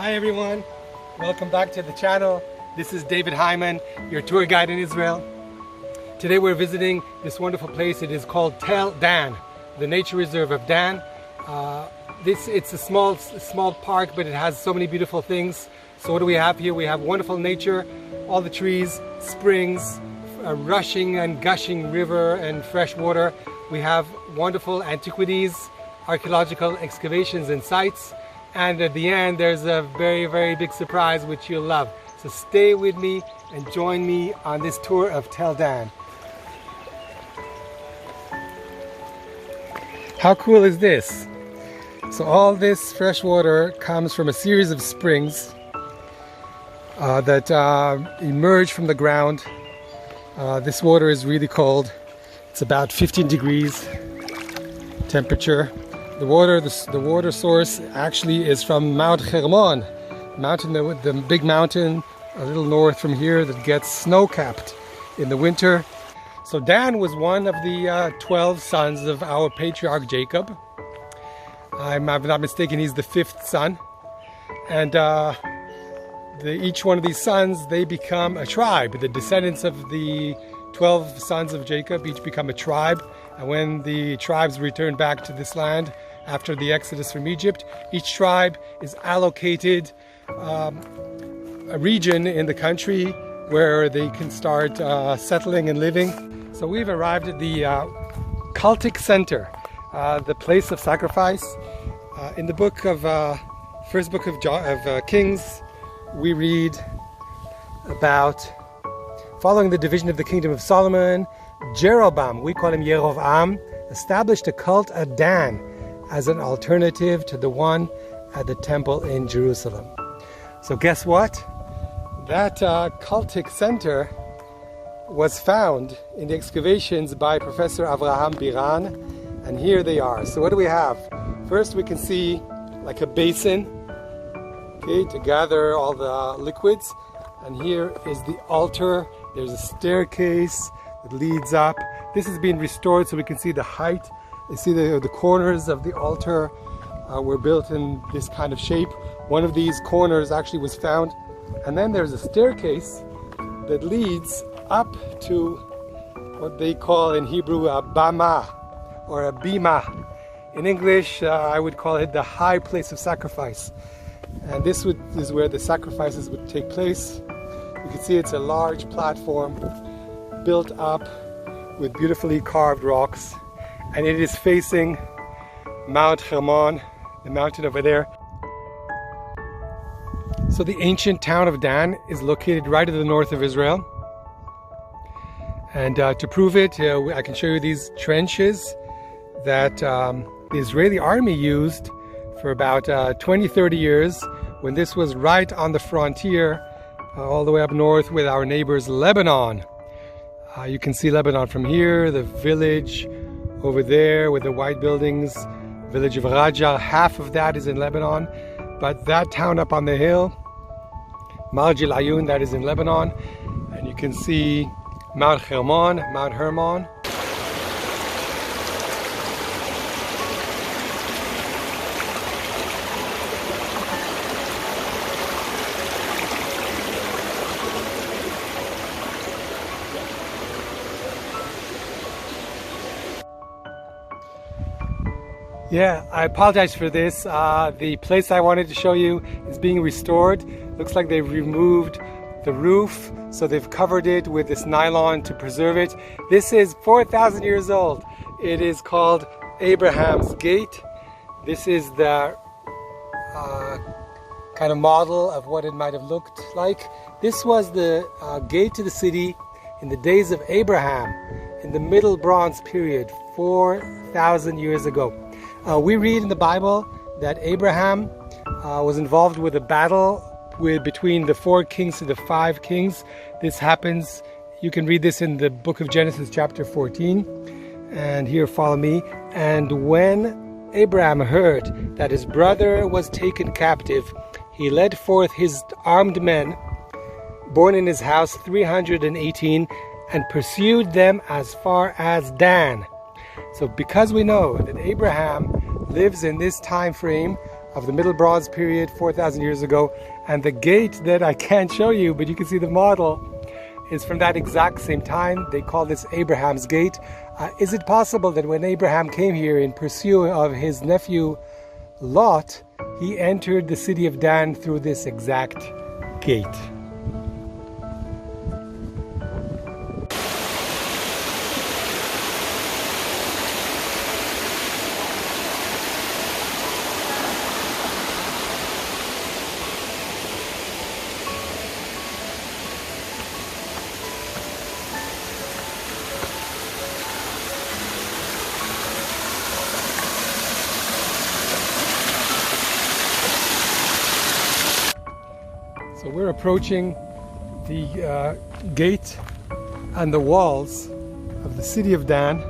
Hi everyone, welcome back to the channel. This is David Hyman, your tour guide in Israel. Today we're visiting this wonderful place. It is called Tel Dan, the nature reserve of Dan. It's a small park, but it has so many beautiful things. So what do we have here? We have wonderful nature, all the trees, springs, a rushing and gushing river and fresh water. We have wonderful antiquities, archaeological excavations and sites. And at the end, there's a very, very big surprise which you'll love. So stay with me and join me on this tour of Tel Dan. How cool is this? So all this fresh water comes from a series of springs that emerge from the ground. This water is really cold. It's about 15 degrees temperature. The water source actually is from Mount Hermon, the big mountain a little north from here that gets snow-capped in the winter. So Dan was one of the 12 sons of our patriarch Jacob. I'm not mistaken, he's the 5th son. And each one of these sons, they become a tribe. The descendants of the 12 sons of Jacob each become a tribe. And when the tribes return back to this land, after the exodus from Egypt, each tribe is allocated a region in the country where they can start settling and living. So we've arrived at the cultic center, the place of sacrifice. In the book of first book of Kings, we read about following the division of the kingdom of Solomon, Jeroboam, we call him Yerovam, established a cult at Dan as an alternative to the one at the temple in Jerusalem. So guess what? That cultic center was found in the excavations by Professor Avraham Biran, and here they are. So what do we have? First we can see like a basin, okay, to gather all the liquids, and here is the altar. There's a staircase that leads up. This has been restored so we can see the height. You see the corners of the altar were built in this kind of shape. One of these corners actually was found. And then there's a staircase that leads up to what they call in Hebrew a bama or a bima. In English, I would call it the high place of sacrifice. And this is where the sacrifices would take place. You can see it's a large platform built up with beautifully carved rocks. And it is facing Mount Hermon, the mountain over there. So the ancient town of Dan is located right to the north of Israel. And to prove it, I can show you these trenches that the Israeli army used for about 20-30 years when this was right on the frontier all the way up north with our neighbors Lebanon. You can see Lebanon from here, the village over there with the white buildings, village of Raja. Half of that is in Lebanon, but that town up on the hill, Marjil Ayun, that is in Lebanon. And you can see Mount Hermon. Yeah, I apologize for this. The place I wanted to show you is being restored. Looks like they've removed the roof, so they've covered it with this nylon to preserve it. This is 4,000 years old. It is called Abraham's Gate. This is the kind of model of what it might have looked like. This was the gate to the city in the days of Abraham, in the Middle Bronze period, 4,000 years ago. We read in the Bible that Abraham was involved with a battle between the 4 kings to the 5 kings. This happens, you can read this in the book of Genesis chapter 14. And here, follow me. And when Abraham heard that his brother was taken captive, he led forth his armed men, born in his house 318, and pursued them as far as Dan. So because we know that Abraham lives in this time frame of the Middle Bronze period, 4,000 years ago. And the gate that I can't show you, but you can see the model, is from that exact same time. They call this Abraham's Gate. Is it possible that when Abraham came here in pursuit of his nephew Lot, he entered the city of Dan through this exact gate? So we're approaching the gate and the walls of the city of Dan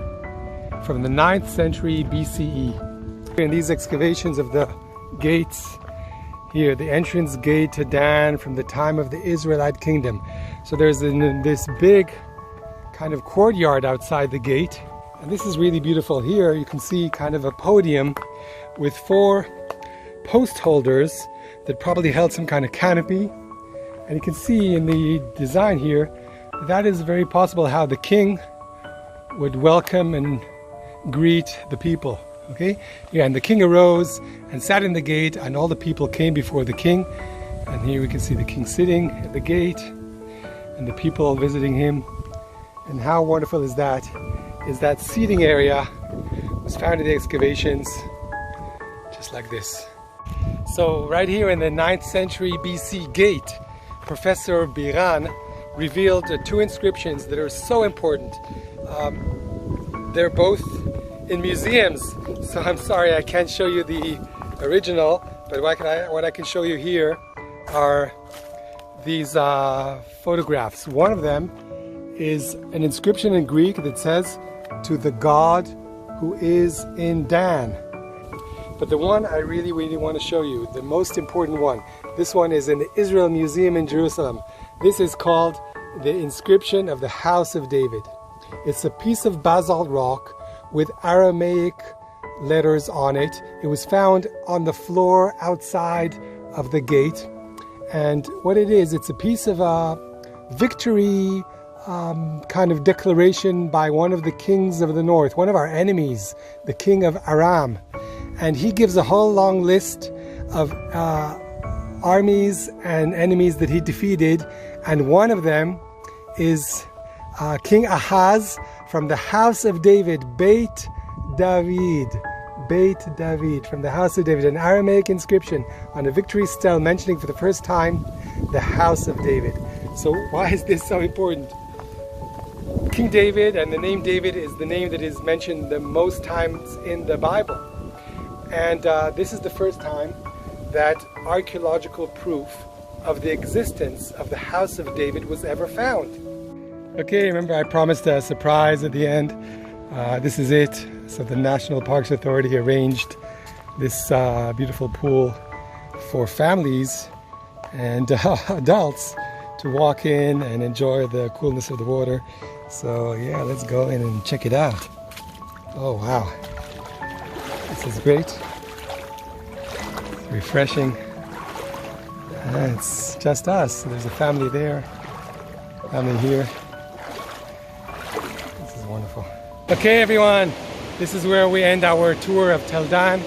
from the 9th century BCE. In these excavations of the gates here, the entrance gate to Dan from the time of the Israelite kingdom. So there's this big kind of courtyard outside the gate, and this is really beautiful. Here you can see kind of a podium with 4 post holders that probably held some kind of canopy. And you can see in the design here, that is very possible how the king would welcome and greet the people. Okay? Yeah, and the king arose and sat in the gate, and all the people came before the king. And here we can see the king sitting at the gate and the people visiting him. And how wonderful is that? Is that seating area was found in the excavations just like this. So right here in the 9th century BC gate, Professor Biran revealed 2 inscriptions that are so important. They're both in museums, so I'm sorry I can't show you the original, but what I can show you here are these photographs. One of them is an inscription in Greek that says, "To the God who is in Dan." But the one I really want to show you, the most important one, this one is in the Israel Museum in Jerusalem. This is called the inscription of the House of David. It's a piece of basalt rock with Aramaic letters on it. It was found on the floor outside of the gate. And what it is, it's a piece of a victory kind of declaration by one of the kings of the north, one of our enemies, the king of Aram. And he gives a whole long list of armies and enemies that he defeated, and one of them is King Ahaz from the house of David, Beit David, from the house of David, an Aramaic inscription on a victory stele mentioning for the first time the house of David. So why is this so important? King David, and the name David is the name that is mentioned the most times in the Bible. And this is the first time that archaeological proof of the existence of the house of David was ever found. Okay, remember I promised a surprise at the end. This is it. So the National Parks Authority arranged this beautiful pool for families and adults to walk in and enjoy the coolness of the water. So yeah, let's go in and check it out. Oh wow. This is great, refreshing. It's just us. There's a family there, family here. This is wonderful. Okay, everyone, this is where we end our tour of Tel Dan.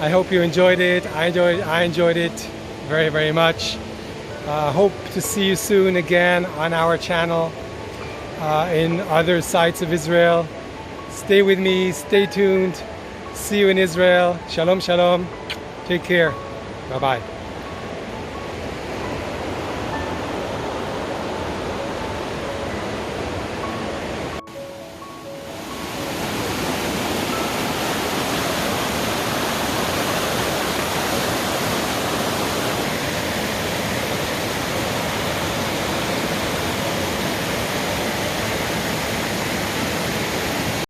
I hope you enjoyed it. I enjoyed it very, very much. Hope to see you soon again on our channel in other sites of Israel. Stay with me. Stay tuned. See you in Israel. Shalom, shalom. Take care. Bye-bye.